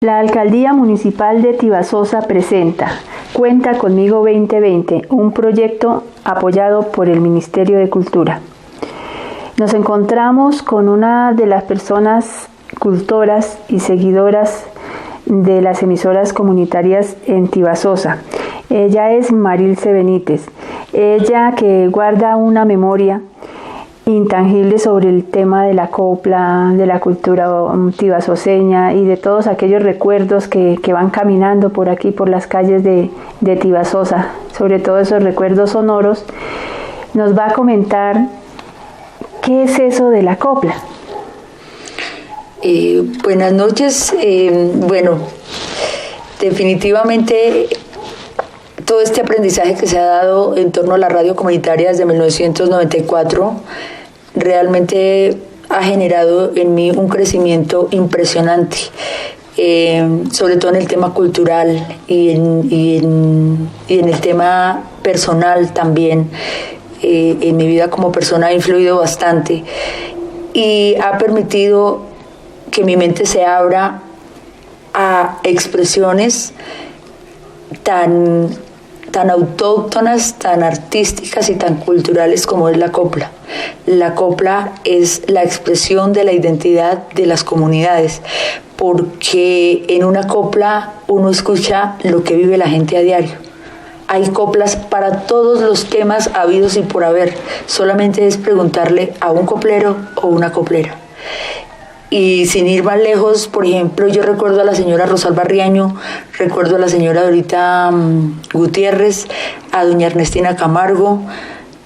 La Alcaldía Municipal de Tibasosa presenta Cuenta Conmigo 2020, un proyecto apoyado por el Ministerio de Cultura. Nos encontramos con una de las personas cultoras y seguidoras de las emisoras comunitarias en Tibasosa. Ella es Marilce Benítez. Ella que guarda una memoria intangible sobre el tema de la copla, de la cultura tibasoseña y de todos aquellos recuerdos que van caminando por aquí, por las calles de Tibasosa, sobre todo esos recuerdos sonoros. Nos va a comentar qué es eso de la copla. Buenas noches. Bueno, definitivamente todo este aprendizaje que se ha dado en torno a la radio comunitaria desde 1994 realmente ha generado en mí un crecimiento impresionante, sobre todo en el tema cultural y en el tema personal también. En mi vida como persona ha influido bastante y ha permitido que mi mente se abra a expresiones tan autóctonas, tan artísticas y tan culturales como es la copla. La copla es la expresión de la identidad de las comunidades, porque en una copla uno escucha lo que vive la gente a diario. Hay coplas para todos los temas habidos y por haber. Solamente es preguntarle a un coplero o una coplera. Y sin ir más lejos, por ejemplo, yo recuerdo a la señora Rosalba Riaño, recuerdo a la señora Dorita Gutiérrez, a doña Ernestina Camargo,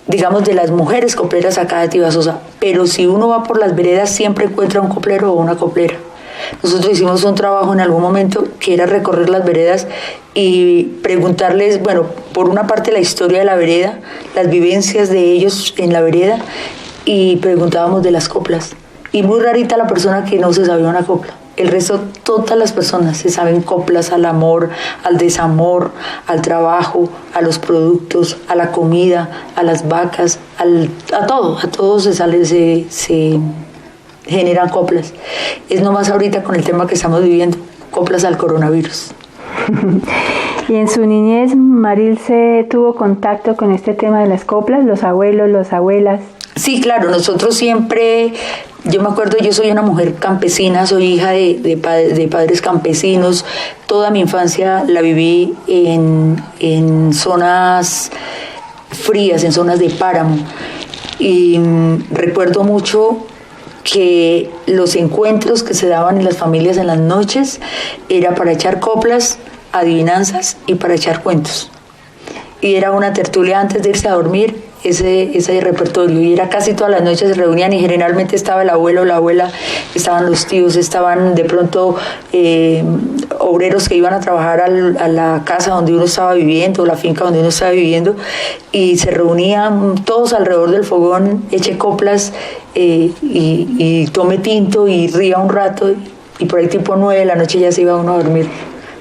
digamos de las mujeres copleras acá de Tibasosa. Pero si uno va por las veredas siempre encuentra un coplero o una coplera. Nosotros hicimos un trabajo en algún momento que era recorrer las veredas y preguntarles, bueno, por una parte la historia de la vereda, las vivencias de ellos en la vereda, y preguntábamos de las coplas. Y muy rarita la persona que no se sabía una copla. El resto, todas las personas se saben coplas al amor, al desamor, al trabajo, a los productos, a la comida, a las vacas, a todo se generan coplas. Es nomás ahorita con el tema que estamos viviendo, coplas al coronavirus. Y en su niñez, Marilce tuvo contacto con este tema de las coplas, los abuelos, las abuelas. Sí, claro, nosotros siempre, yo me acuerdo, yo soy una mujer campesina, soy hija de padres campesinos, toda mi infancia la viví en zonas frías, en zonas de páramo, y recuerdo mucho que los encuentros que se daban en las familias en las noches era para echar coplas, adivinanzas y para echar cuentos. Y era una tertulia antes de irse a dormir, ese repertorio, y era casi todas las noches se reunían y generalmente estaba el abuelo o la abuela, estaban los tíos, estaban de pronto obreros que iban a trabajar a la casa donde uno estaba viviendo, o la finca donde uno estaba viviendo, y se reunían todos alrededor del fogón, eche coplas y tome tinto y ría un rato, y por ahí tipo 9 de la noche ya se iba uno a dormir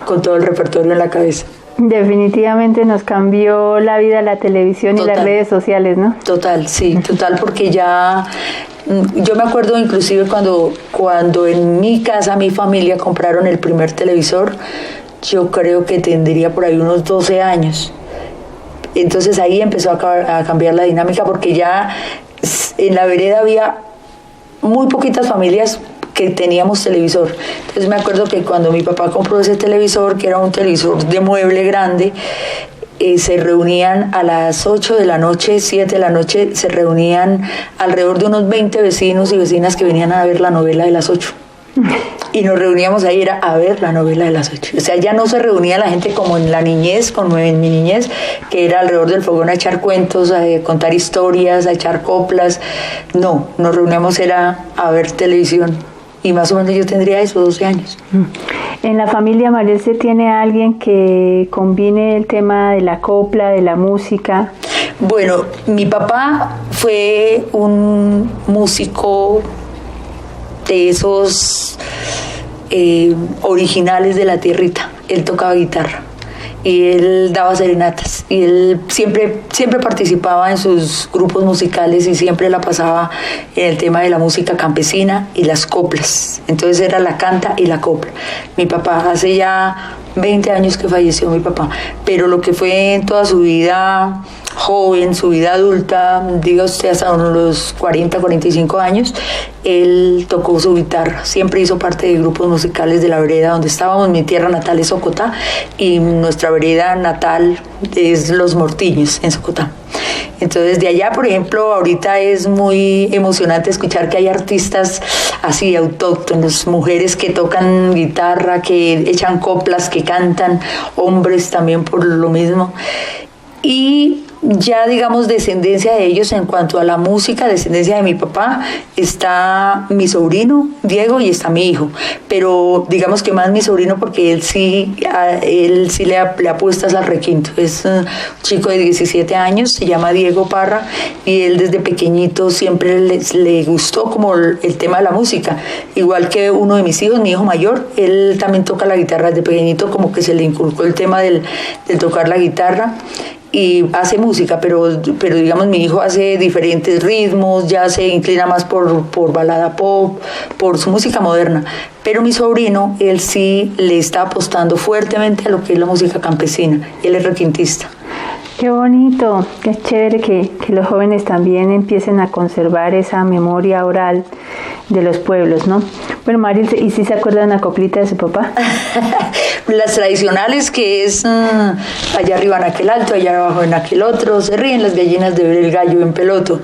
con todo el repertorio en la cabeza. Definitivamente nos cambió la vida la televisión. Total. Y las redes sociales, ¿no? Total, sí, total, porque ya yo me acuerdo inclusive cuando en mi casa, mi familia compraron el primer televisor, yo creo que tendría por ahí unos 12 años. Entonces ahí empezó a cambiar la dinámica, porque ya en la vereda había muy poquitas familias que teníamos televisor. Entonces me acuerdo que cuando mi papá compró ese televisor, que era un televisor de mueble grande, se reunían a las 8 de la noche, 7 de la noche, se reunían alrededor de unos 20 vecinos y vecinas que venían a ver la novela de las 8. Y nos reuníamos ahí, era a ver la novela de las 8. O sea, ya no se reunía la gente como en la niñez, como en mi niñez, que era alrededor del fogón a echar cuentos, a contar historias, a echar coplas. No, nos reuníamos era a ver televisión. Y más o menos yo tendría eso, 12 años. En la familia, Marilce, ¿tiene alguien que combine el tema de la copla, de la música? Bueno, mi papá fue un músico de esos originales de la tierrita. Él tocaba guitarra y él daba serenatas y él siempre participaba en sus grupos musicales y siempre la pasaba en el tema de la música campesina y las coplas. Entonces era la canta y la copla. Mi papá, hace ya 20 años que falleció mi papá, pero lo que fue en toda su vida joven, su vida adulta, diga usted hasta los 40, 45 años, él tocó su guitarra, siempre hizo parte de grupos musicales de la vereda donde estábamos. Mi tierra natal es Socotá y nuestra vereda natal es Los Mortiños, en Socotá. Entonces de allá, por ejemplo, ahorita es muy emocionante escuchar que hay artistas así autóctonos, mujeres que tocan guitarra, que echan coplas, que cantan, hombres también por lo mismo. Y ya digamos descendencia de ellos en cuanto a la música, descendencia de mi papá, está mi sobrino Diego y está mi hijo, pero digamos que más mi sobrino porque él sí le apuestas al requinto. Es un chico de 17 años, se llama Diego Parra y él desde pequeñito siempre le gustó como el tema de la música, igual que uno de mis hijos, mi hijo mayor, él también toca la guitarra desde pequeñito, como que se le inculcó el tema del tocar la guitarra y hace música, pero digamos mi hijo hace diferentes ritmos, ya se inclina más por balada pop, por su música moderna, pero mi sobrino, él sí le está apostando fuertemente a lo que es la música campesina, él es requintista. Qué bonito, qué chévere que los jóvenes también empiecen a conservar esa memoria oral de los pueblos, ¿no? Bueno, Maril, ¿y si se acuerdan la coplita de su papá? Las tradicionales, que es allá arriba en aquel alto, allá abajo en aquel otro, se ríen las gallinas de ver el gallo en peloto.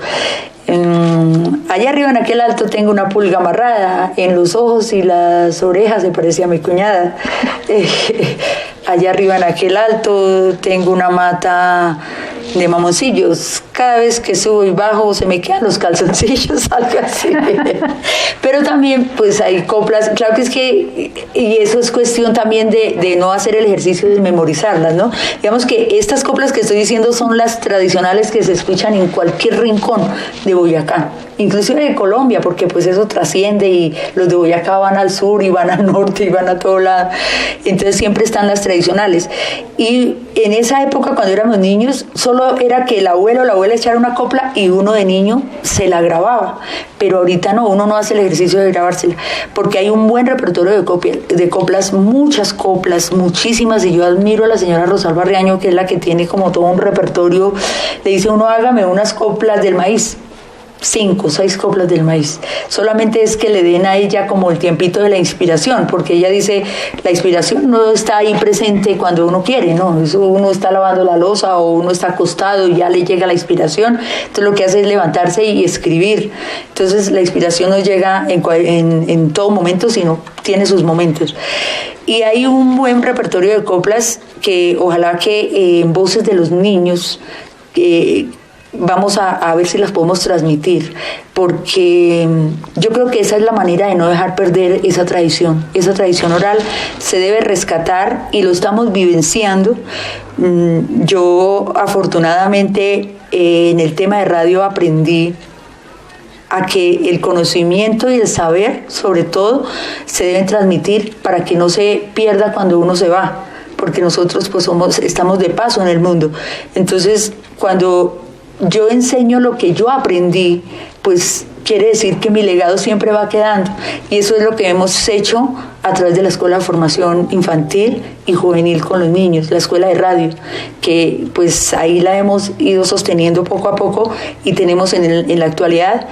Allá arriba en aquel alto tengo una pulga amarrada en los ojos y las orejas, se parecía a mi cuñada. Allá arriba en aquel alto tengo una mata de mamoncillos. Cada vez que subo y bajo se me quedan los calzoncillos, algo así. Pero también pues hay coplas, claro que es que, y eso es cuestión también de no hacer el ejercicio de memorizarlas, ¿no? Digamos que estas coplas que estoy diciendo son las tradicionales que se escuchan en cualquier rincón de Boyacá, inclusive de Colombia, porque pues eso trasciende y los de Boyacá van al sur y van al norte y van a todo lado, entonces siempre están las tradicionales. Y en esa época cuando éramos niños solo era que el abuelo o la abuela echara una copla y uno de niño se la grababa, pero ahorita no, uno no hace el ejercicio de grabársela, porque hay un buen repertorio de coplas, muchas coplas, muchísimas, y yo admiro a la señora Rosalba Riaño, que es la que tiene como todo un repertorio. Le dice uno, hágame unas coplas del maíz, 5 o 6 coplas del maíz. Solamente es que le den a ella como el tiempito de la inspiración, porque ella dice, la inspiración no está ahí presente cuando uno quiere, ¿no? Eso uno está lavando la loza o uno está acostado y ya le llega la inspiración. Entonces lo que hace es levantarse y escribir. Entonces la inspiración no llega en todo momento, sino tiene sus momentos. Y hay un buen repertorio de coplas que ojalá que en voces de los niños vamos a ver si las podemos transmitir, porque yo creo que esa es la manera de no dejar perder esa tradición oral. Se debe rescatar y lo estamos vivenciando. Yo afortunadamente en el tema de radio aprendí a que el conocimiento y el saber, sobre todo, se deben transmitir para que no se pierda cuando uno se va, porque nosotros pues estamos de paso en el mundo. Entonces, cuando yo enseño lo que yo aprendí, pues quiere decir que mi legado siempre va quedando, y eso es lo que hemos hecho a través de la Escuela de Formación Infantil y Juvenil con los niños, la Escuela de Radio, que pues ahí la hemos ido sosteniendo poco a poco, y tenemos en la actualidad,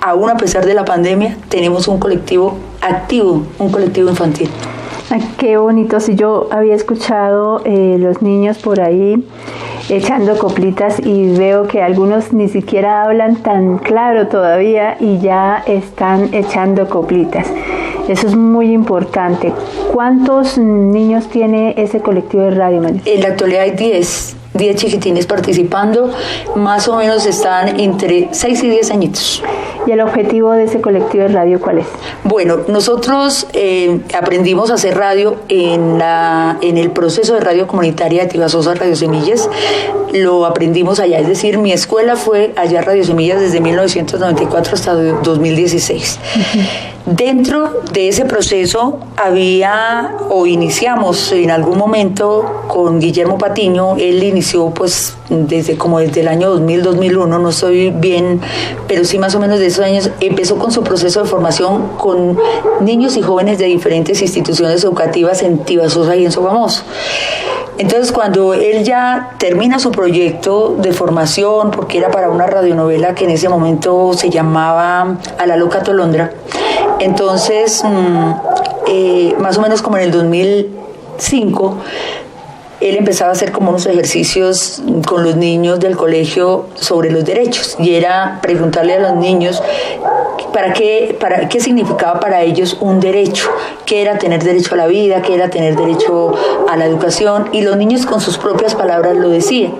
aún a pesar de la pandemia, tenemos un colectivo activo, un colectivo infantil. Ay, qué bonito. Si yo había escuchado los niños por ahí echando coplitas, y veo que algunos ni siquiera hablan tan claro todavía y ya están echando coplitas. Eso es muy importante. ¿Cuántos niños tiene ese colectivo de radio, María? En la actualidad hay 10 chiquitines participando, más o menos están entre 6 y 10 añitos. ¿Y el objetivo de ese colectivo de radio cuál es? Bueno, nosotros aprendimos a hacer radio en el proceso de radio comunitaria de Tibasosa Radio Semillas. Lo aprendimos allá, es decir, mi escuela fue allá Radio Semillas desde 1994 hasta 2016. Uh-huh. Dentro de ese proceso iniciamos en algún momento con Guillermo Patiño. Él inició pues desde el año 2000, 2001, no estoy bien, pero sí más o menos de esos años, empezó con su proceso de formación con niños y jóvenes de diferentes instituciones educativas en Tibasosa y en Sogamoso. Entonces, cuando él ya termina su proyecto de formación, porque era para una radionovela que en ese momento se llamaba A la loca Tolondra, entonces, más o menos como en el 2005, él empezaba a hacer como unos ejercicios con los niños del colegio sobre los derechos, y era preguntarle a los niños qué significaba para ellos un derecho, qué era tener derecho a la vida, qué era tener derecho a la educación, y los niños con sus propias palabras lo decían.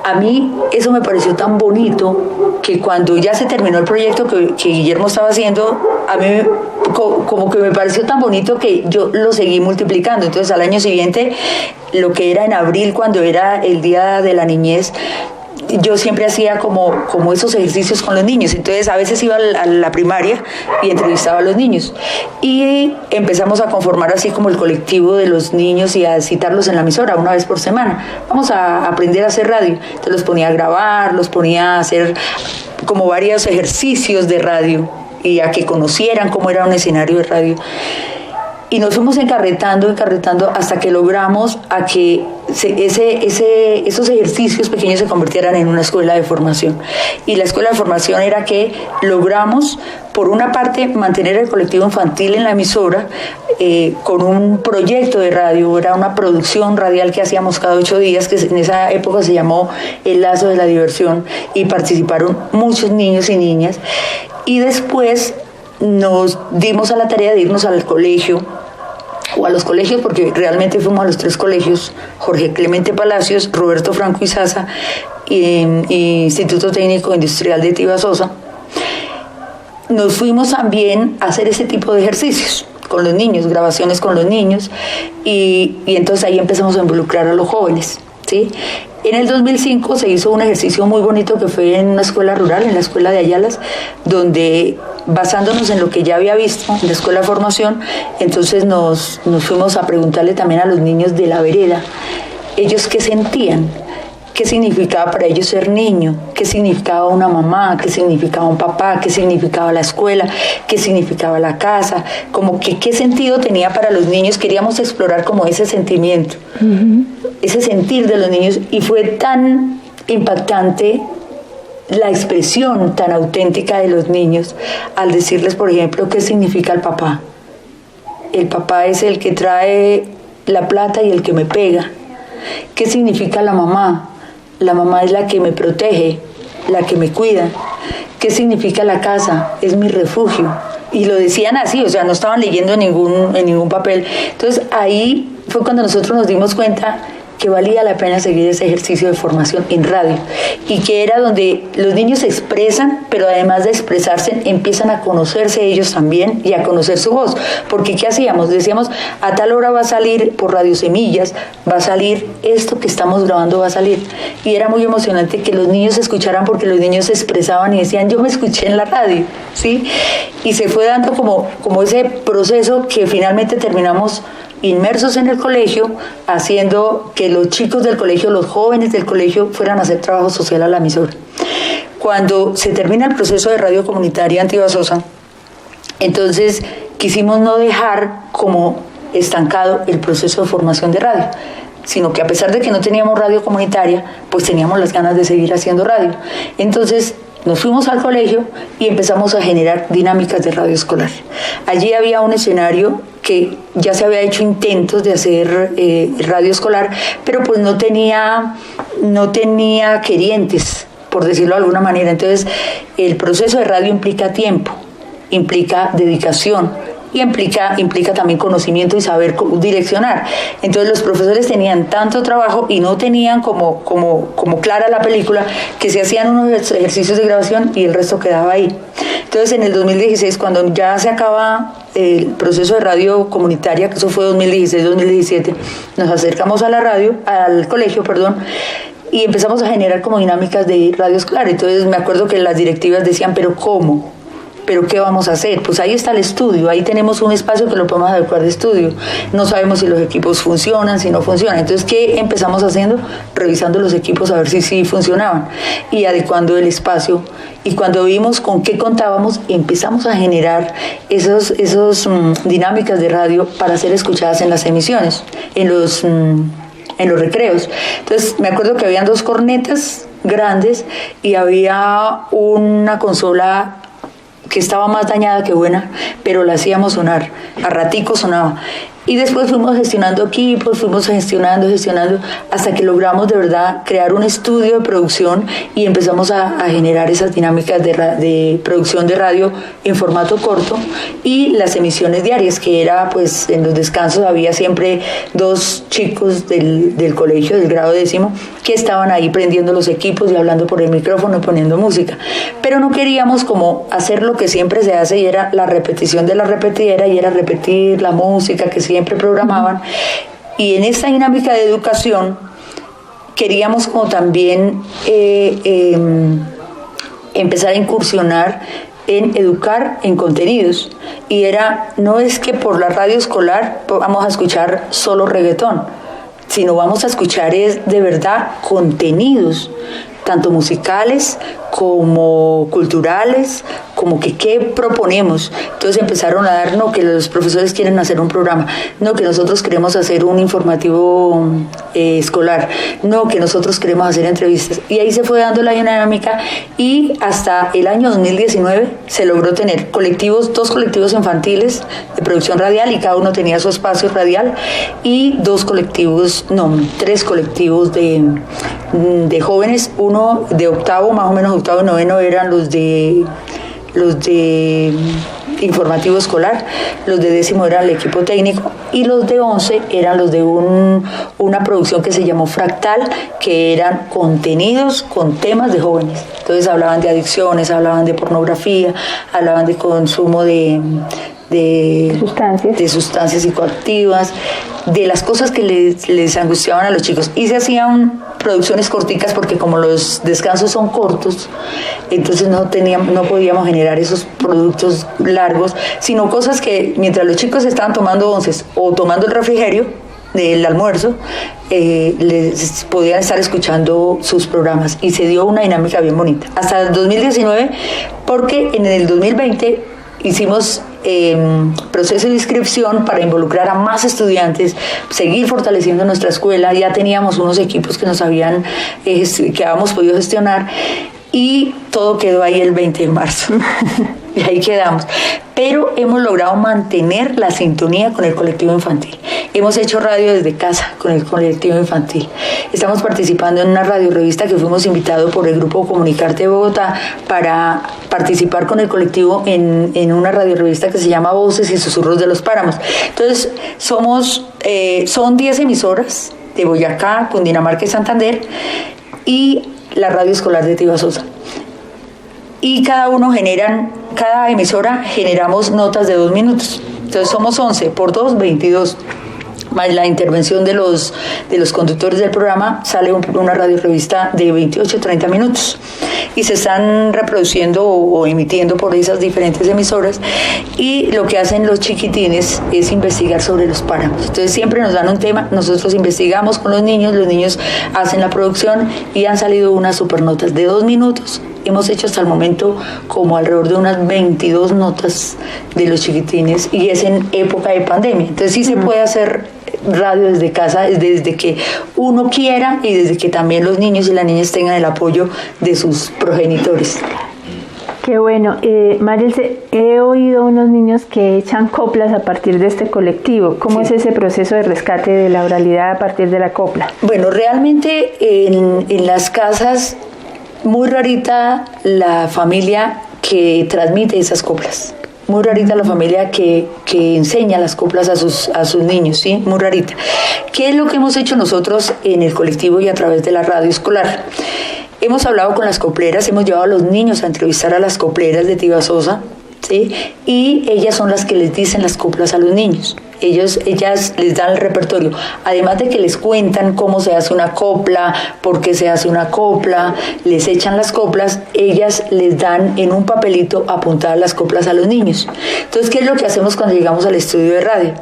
A mí eso me pareció tan bonito que cuando ya se terminó el proyecto que Guillermo estaba haciendo, a mí como que me pareció tan bonito que yo lo seguí multiplicando. Entonces al año siguiente, lo que era en abril, cuando era el Día de la Niñez, yo siempre hacía como esos ejercicios con los niños. Entonces a veces iba a la primaria y entrevistaba a los niños, y empezamos a conformar así como el colectivo de los niños y a citarlos en la emisora una vez por semana. Vamos a aprender a hacer radio. Entonces los ponía a grabar, los ponía a hacer como varios ejercicios de radio y a que conocieran cómo era un escenario de radio. Y nos fuimos encarretando hasta que logramos a que esos ejercicios pequeños se convirtieran en una escuela de formación. Y la escuela de formación era que logramos, por una parte, mantener el colectivo infantil en la emisora con un proyecto de radio. Era una producción radial que hacíamos cada 8 días, que en esa época se llamó El Lazo de la Diversión, y participaron muchos niños y niñas. Y después nos dimos a la tarea de irnos al colegio, o a los colegios, porque realmente fuimos a los 3 colegios: Jorge Clemente Palacios, Roberto Franco Izaza y Instituto Técnico Industrial de Tibasosa. Nos fuimos también a hacer ese tipo de ejercicios con los niños, grabaciones con los niños, y entonces ahí empezamos a involucrar a los jóvenes, ¿sí? En el 2005 se hizo un ejercicio muy bonito que fue en una escuela rural, en la escuela de Ayalas, donde, basándonos en lo que ya había visto en la escuela de formación, entonces nos fuimos a preguntarle también a los niños de la vereda, ellos qué sentían, qué significaba para ellos ser niño, qué significaba una mamá, qué significaba un papá, qué significaba la escuela, qué significaba la casa, como que qué sentido tenía para los niños. Queríamos explorar como ese sentimiento, ese sentir de los niños, y fue tan impactante la expresión tan auténtica de los niños al decirles, por ejemplo, qué significa el papá. El papá es el que trae la plata y el que me pega. ¿Qué significa la mamá? La mamá es la que me protege, la que me cuida. ¿Qué significa la casa? Es mi refugio. Y lo decían así, o sea, no estaban leyendo en ningún papel. Entonces ahí fue cuando nosotros nos dimos cuenta que valía la pena seguir ese ejercicio de formación en radio, y que era donde los niños se expresan, pero además de expresarse, empiezan a conocerse ellos también y a conocer su voz. Porque ¿qué hacíamos? Decíamos, a tal hora va a salir por Radio Semillas, va a salir esto que estamos grabando, va a salir. Y era muy emocionante que los niños escucharan, porque los niños se expresaban y decían, yo me escuché en la radio, ¿sí? Y se fue dando como ese proceso que finalmente terminamos inmersos en el colegio, haciendo que los chicos del colegio, los jóvenes del colegio, fueran a hacer trabajo social a la emisora. Cuando se termina el proceso de radio comunitaria en Tibasosa, entonces quisimos no dejar como estancado el proceso de formación de radio, sino que a pesar de que no teníamos radio comunitaria, pues teníamos las ganas de seguir haciendo radio. Entonces nos fuimos al colegio y empezamos a generar dinámicas de radio escolar. Allí había un escenario que ya se había hecho intentos de hacer radio escolar, pero pues no tenía querientes, por decirlo de alguna manera. Entonces el proceso de radio implica tiempo, implica dedicación, y implica también conocimiento y saber direccionar. Entonces los profesores tenían tanto trabajo y no tenían como clara la película, que se hacían unos ejercicios de grabación y el resto quedaba ahí. Entonces en el 2016, cuando ya se acaba el proceso de radio comunitaria, que eso fue 2016-2017, nos acercamos a al colegio, y empezamos a generar como dinámicas de radio escolar. Entonces me acuerdo que las directivas decían, pero ¿cómo? pero ¿qué vamos a hacer? Pues ahí está el estudio, ahí tenemos un espacio que lo podemos adecuar de estudio. No sabemos si los equipos funcionan, si no funcionan. Entonces, ¿qué empezamos haciendo? Revisando los equipos a ver si sí funcionaban y adecuando el espacio. Y cuando vimos con qué contábamos, empezamos a generar esos dinámicas de radio para ser escuchadas en las emisiones, en los recreos. Entonces, me acuerdo que habían 2 cornetas grandes y había una consola que estaba más dañada que buena, pero la hacíamos sonar, a ratico sonaba. Y después fuimos gestionando equipos, fuimos gestionando, hasta que logramos de verdad crear un estudio de producción y empezamos a generar esas dinámicas de producción de radio en formato corto y las emisiones diarias, que era pues en los descansos había siempre 2 chicos del colegio, del grado 10º, que estaban ahí prendiendo los equipos y hablando por el micrófono y poniendo música. Pero no queríamos como hacer lo que siempre se hace y era la repetición de la repetidera y era repetir la música que siempre programaban. Y en esta dinámica de educación queríamos como también empezar a incursionar en educar en contenidos. Y no es que por la radio escolar vamos a escuchar solo reggaetón, sino vamos a escuchar de verdad contenidos, tanto musicales como culturales, como que qué proponemos. Entonces empezaron a dar, no, que los profesores quieren hacer un programa, no, que nosotros queremos hacer un informativo escolar, no, que nosotros queremos hacer entrevistas. Y ahí se fue dando la dinámica y hasta el año 2019 se logró tener 2 colectivos infantiles de producción radial y cada uno tenía su espacio radial y 3 colectivos de jóvenes, uno de octavo, más o menos octavo y noveno eran los de informativo escolar, los de 10º eran el equipo técnico y los de 11 eran los de una producción que se llamó Fractal, que eran contenidos con temas de jóvenes. Entonces hablaban de adicciones, hablaban de pornografía, hablaban de consumo de sustancias psicoactivas, de las cosas que les angustiaban a los chicos. Y se hacían producciones corticas porque como los descansos son cortos, entonces no podíamos generar esos productos largos, sino cosas que mientras los chicos estaban tomando onces o tomando el refrigerio del almuerzo, les podían estar escuchando sus programas y se dio una dinámica bien bonita. Hasta el 2019, porque en el 2020 hicimos proceso de inscripción para involucrar a más estudiantes, seguir fortaleciendo nuestra escuela. Ya teníamos unos equipos que que habíamos podido gestionar y todo quedó ahí el 20 de marzo. Y ahí quedamos. Pero hemos logrado mantener la sintonía con el colectivo infantil. Hemos hecho radio desde casa con el colectivo infantil. Estamos participando en una radiorevista que fuimos invitados por el Grupo Comunicarte de Bogotá para participar con el colectivo en una radiorevista que se llama Voces y Susurros de los Páramos. Entonces, son 10 emisoras de Boyacá, Cundinamarca y Santander y la radio escolar de Tibasosa. Y cada emisora generamos notas de 2 minutos. Entonces somos 11 por 2, 22. Más la intervención de los conductores del programa, sale una radiorevista de 28 a 30 minutos. Y se están reproduciendo o emitiendo por esas diferentes emisoras. Y lo que hacen los chiquitines es investigar sobre los páramos. Entonces siempre nos dan un tema, nosotros investigamos con los niños hacen la producción y han salido unas supernotas de 2 minutos. Hemos hecho hasta el momento como alrededor de unas 22 notas de los chiquitines y es en época de pandemia. Entonces sí se puede hacer radio desde casa, desde que uno quiera y desde que también los niños y las niñas tengan el apoyo de sus progenitores. Qué bueno. Marielce, he oído unos niños que echan coplas a partir de este colectivo. ¿Cómo es ese proceso de rescate de la oralidad a partir de la copla? Bueno, realmente en las casas, muy rarita la familia que transmite esas coplas. Muy rarita la familia que enseña las coplas a sus niños, ¿sí? Muy rarita. ¿Qué es lo que hemos hecho nosotros en el colectivo y a través de la radio escolar? Hemos hablado con las copleras, hemos llevado a los niños a entrevistar a las copleras de Tibasosa, ¿sí? Y ellas son las que les dicen las coplas a los niños. ellas les dan el repertorio, además de que les cuentan cómo se hace una copla, por qué se hace una copla, les echan las coplas, ellas les dan en un papelito apuntadas las coplas a los niños. Entonces, ¿qué es lo que hacemos cuando llegamos al estudio de radio?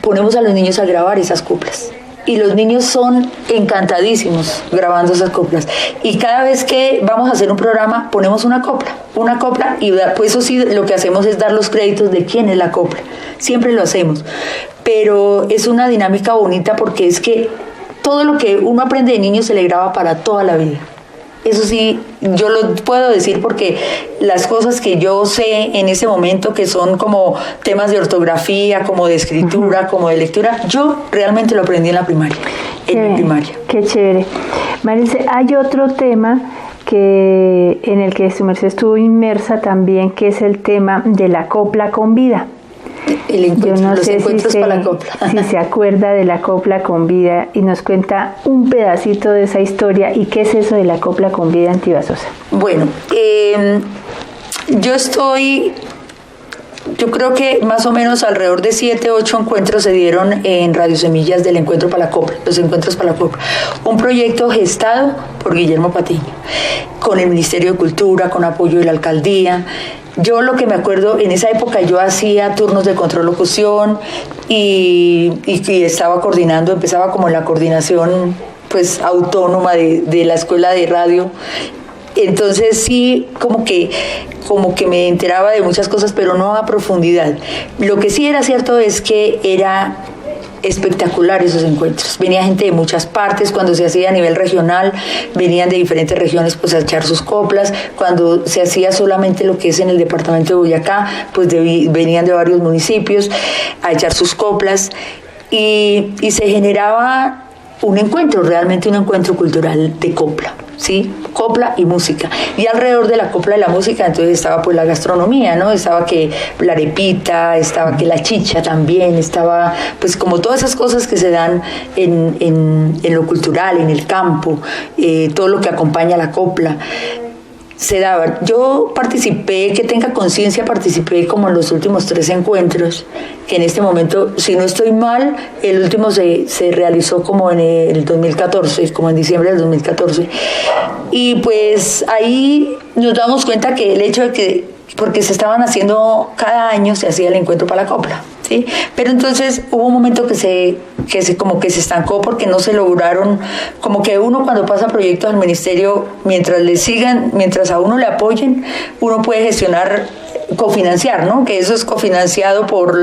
Ponemos a los niños a grabar esas coplas. Y los niños son encantadísimos grabando esas coplas. Y cada vez que vamos a hacer un programa, ponemos una copla, y pues eso sí, lo que hacemos es dar los créditos de quién es la copla. Siempre lo hacemos. Pero es una dinámica bonita porque es que todo lo que uno aprende de niño se le graba para toda la vida. Eso sí, yo lo puedo decir porque las cosas que yo sé en ese momento, que son como temas de ortografía, como de escritura, como de lectura, yo realmente lo aprendí en la primaria, mi primaria. Qué chévere. Marilce, hay otro tema en el que su merced estuvo inmersa también, que es el tema de la copla con vida. Los encuentros para la copla. Si se acuerda de la copla con vida y nos cuenta un pedacito de esa historia y qué es eso de la copla con vida en Tibasosa. Bueno, yo creo que más o menos alrededor de 7, 8 encuentros se dieron en Radio Semillas del Encuentro para la Copla, los Encuentros para la Copla, un proyecto gestado por Guillermo Patiño, con el Ministerio de Cultura, con apoyo de la Alcaldía. Yo lo que me acuerdo, en esa época yo hacía turnos de control locución y estaba coordinando, empezaba como la coordinación pues autónoma de la escuela de radio. Entonces sí, como que me enteraba de muchas cosas, pero no a profundidad. Lo que sí era cierto es que era espectacular esos encuentros. Venía gente de muchas partes, cuando se hacía a nivel regional, venían de diferentes regiones pues a echar sus coplas, cuando se hacía solamente lo que es en el departamento de Boyacá, pues venían de varios municipios a echar sus coplas y se generaba realmente un encuentro cultural de copla, ¿sí? Copla y música. Y alrededor de la copla y la música, entonces estaba pues la gastronomía, ¿no? Estaba que la arepita, estaba que la chicha también, estaba pues como todas esas cosas que se dan en lo cultural, en el campo, todo lo que acompaña a la copla. Se daban. Yo participé como en los últimos 3 encuentros, que en este momento, si no estoy mal, el último se realizó como en el 2014, como en diciembre del 2014. Y pues ahí nos damos cuenta que el hecho de que, porque se estaban haciendo, cada año se hacía el encuentro para la copla, ¿sí? Pero entonces hubo un momento que se estancó porque no se lograron, como que uno cuando pasa proyectos al ministerio, mientras a uno le apoyen, uno puede cofinanciar, ¿no? Que eso es cofinanciado por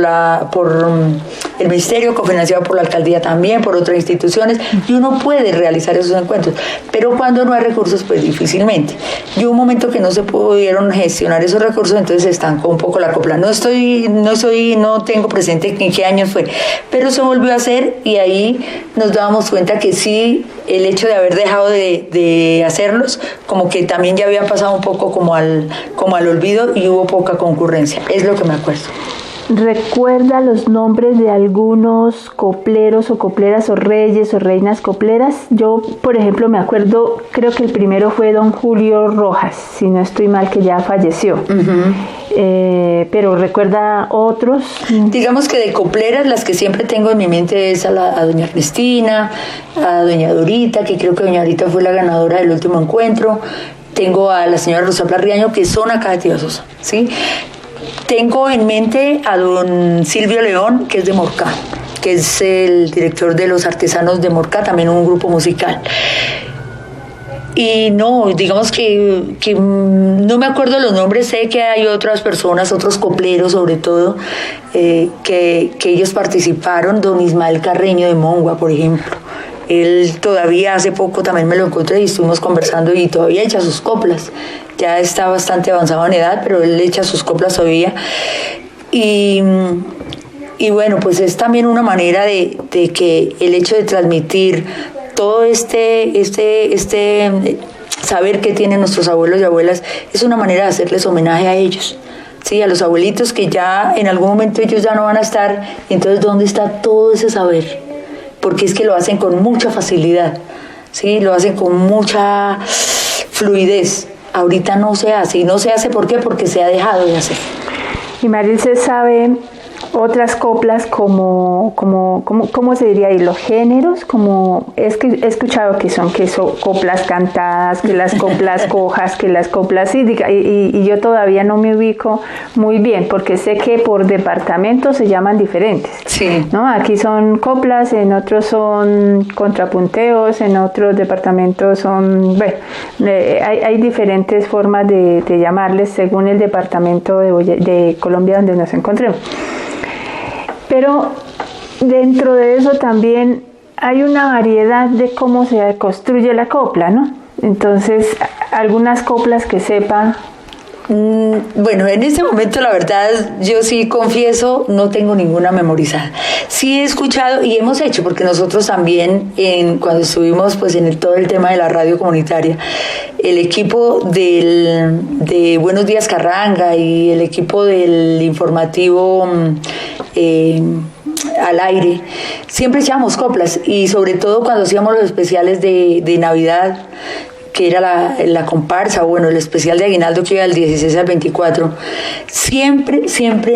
el ministerio, cofinanciado por la alcaldía también, por otras instituciones, y uno puede realizar esos encuentros, pero cuando no hay recursos, pues difícilmente. Y hubo un momento que no se pudieron gestionar esos recursos, entonces se estancó un poco la copla. No tengo presente en qué año fue, pero se volvió a hacer y ahí nos dábamos cuenta que sí, el hecho de haber dejado de hacerlos, como que también ya había pasado un poco como al olvido y hubo poca concurrencia, es lo que me acuerdo. ¿Recuerda los nombres de algunos copleros o copleras o reyes o reinas copleras? Yo, por ejemplo, me acuerdo, creo que el primero fue don Julio Rojas, si no estoy mal, que ya falleció. Uh-huh. Pero ¿recuerda otros? Digamos que de copleras, las que siempre tengo en mi mente es a doña Ernestina, a doña Dorita, que creo que doña Dorita fue la ganadora del último encuentro. Tengo a la señora Rosa Riaño, que son acá de Tibasosa, ¿sí? Tengo en mente a don Silvio León, que es de Morcá, que es el director de los artesanos de Morcá, también un grupo musical. Y no, digamos que no me acuerdo los nombres, sé que hay otras personas, otros copleros sobre todo, que ellos participaron, don Ismael Carreño de Mongua, por ejemplo. Él todavía hace poco también me lo encontré y estuvimos conversando y todavía echa sus coplas. Ya está bastante avanzado en edad, pero él echa sus coplas todavía. Y bueno, pues es también una manera de que el hecho de transmitir todo este saber que tienen nuestros abuelos y abuelas es una manera de hacerles homenaje a ellos. Sí, a los abuelitos que ya en algún momento ellos ya no van a estar. Entonces, ¿dónde está todo ese saber? Porque es que lo hacen con mucha facilidad, ¿sí? Lo hacen con mucha fluidez. Ahorita no se hace. ¿Y no se hace por qué? Porque se ha dejado de hacer. Y Marilce sabe otras coplas ¿cómo se diría ahí? Los géneros, como he escuchado que son coplas cantadas, que las coplas cojas, que las coplas y yo todavía no me ubico muy bien, porque sé que por departamentos se llaman diferentes. Sí. ¿No? Aquí son coplas, en otros son contrapunteos, en otros departamentos son, bueno, hay diferentes formas de llamarles según el departamento de Colombia donde nos encontremos. Pero dentro de eso también hay una variedad de cómo se construye la copla, ¿no? Entonces, algunas coplas que sepa. Bueno, en este momento la verdad yo sí confieso, no tengo ninguna memorizada. Sí he escuchado y hemos hecho, porque nosotros también cuando estuvimos pues en todo el tema de la radio comunitaria, el equipo de Buenos Días Carranga y el equipo del informativo al aire, siempre echábamos coplas, y sobre todo cuando hacíamos los especiales de Navidad, que era la comparsa, o bueno, el especial de Aguinaldo, que iba del 16 al 24, siempre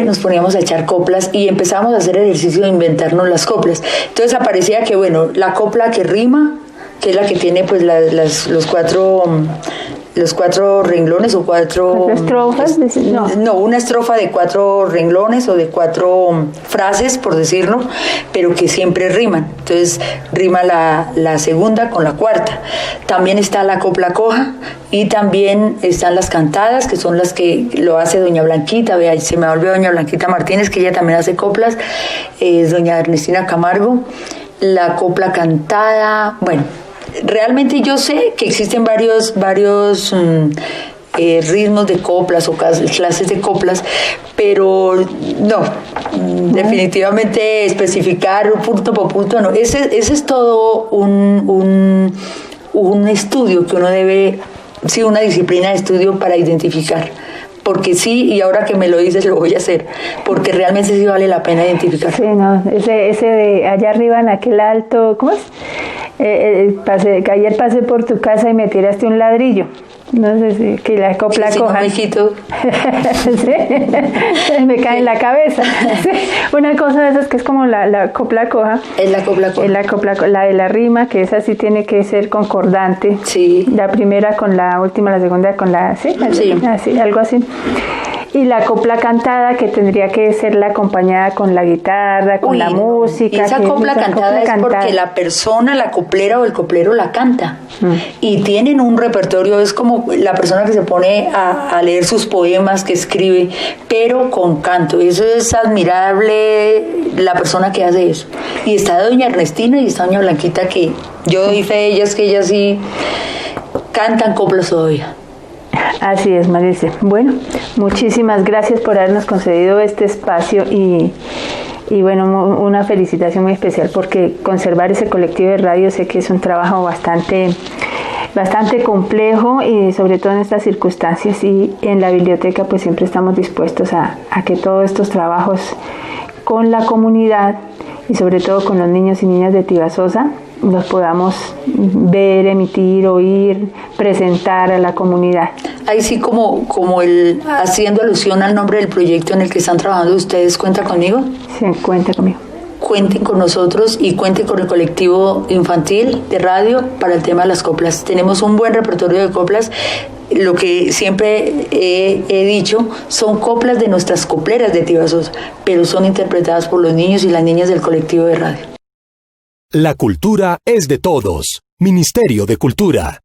nos poníamos a echar coplas y empezábamos a hacer ejercicio de inventarnos las coplas. Entonces aparecía que, bueno, la copla que rima, que es la que tiene pues los cuatro renglones o cuatro estrofas, no, una estrofa de 4 renglones o de 4 frases, por decirlo, pero que siempre riman. Entonces rima la segunda con la cuarta. También está la copla coja, y también están las cantadas, que son las que lo hace doña Blanquita. Vea, se me olvidó doña Blanquita Martínez, que ella también hace coplas, es doña Ernestina Camargo. La copla cantada, bueno, realmente yo sé que existen varios ritmos de coplas o clases de coplas, pero no, definitivamente especificar punto por punto no. Ese es todo un estudio que uno debe, sí, una disciplina de estudio para identificar. Porque sí, y ahora que me lo dices lo voy a hacer, porque realmente sí vale la pena identificar. Sí, no, ese de allá arriba en aquel alto, ¿cómo es? Que ayer pasé por tu casa y me tiraste un ladrillo. No sé si que la copla sí, coja. No, mijito. Sí, me cae en la cabeza. Sí, una cosa de esas que es como la copla coja. Es la copla coja. Es la copla, la de la rima, que esa sí tiene que ser concordante. Sí. La primera con la última, la segunda con la, sí, así, algo así. Y la copla cantada, que tendría que ser la acompañada con la guitarra, con la música. Y esa copla cantada es porque la persona, la coplera o el coplero la canta. Y tienen un repertorio, es como la persona que se pone a leer sus poemas que escribe, pero con canto. Eso es admirable, la persona que hace eso. Y está doña Ernestina y está doña Blanquita, que yo doy fe de ellas, que ellas sí cantan coplas todavía. Así es, Marisa. Bueno, muchísimas gracias por habernos concedido este espacio y bueno, una felicitación muy especial, porque conservar ese colectivo de radio sé que es un trabajo bastante complejo, y sobre todo en estas circunstancias, y en la biblioteca pues siempre estamos dispuestos a que todos estos trabajos con la comunidad y sobre todo con los niños y niñas de Tibasosa los podamos ver, emitir, oír, presentar a la comunidad. Ahí sí, como haciendo alusión al nombre del proyecto en el que están trabajando ustedes, ¿cuenta conmigo? Sí, cuenta conmigo. Cuenten con nosotros y cuenten con el colectivo infantil de radio para el tema de las coplas. Tenemos un buen repertorio de coplas. Lo que siempre he dicho, son coplas de nuestras copleras de Tibasosa, pero son interpretadas por los niños y las niñas del colectivo de radio. La cultura es de todos. Ministerio de Cultura.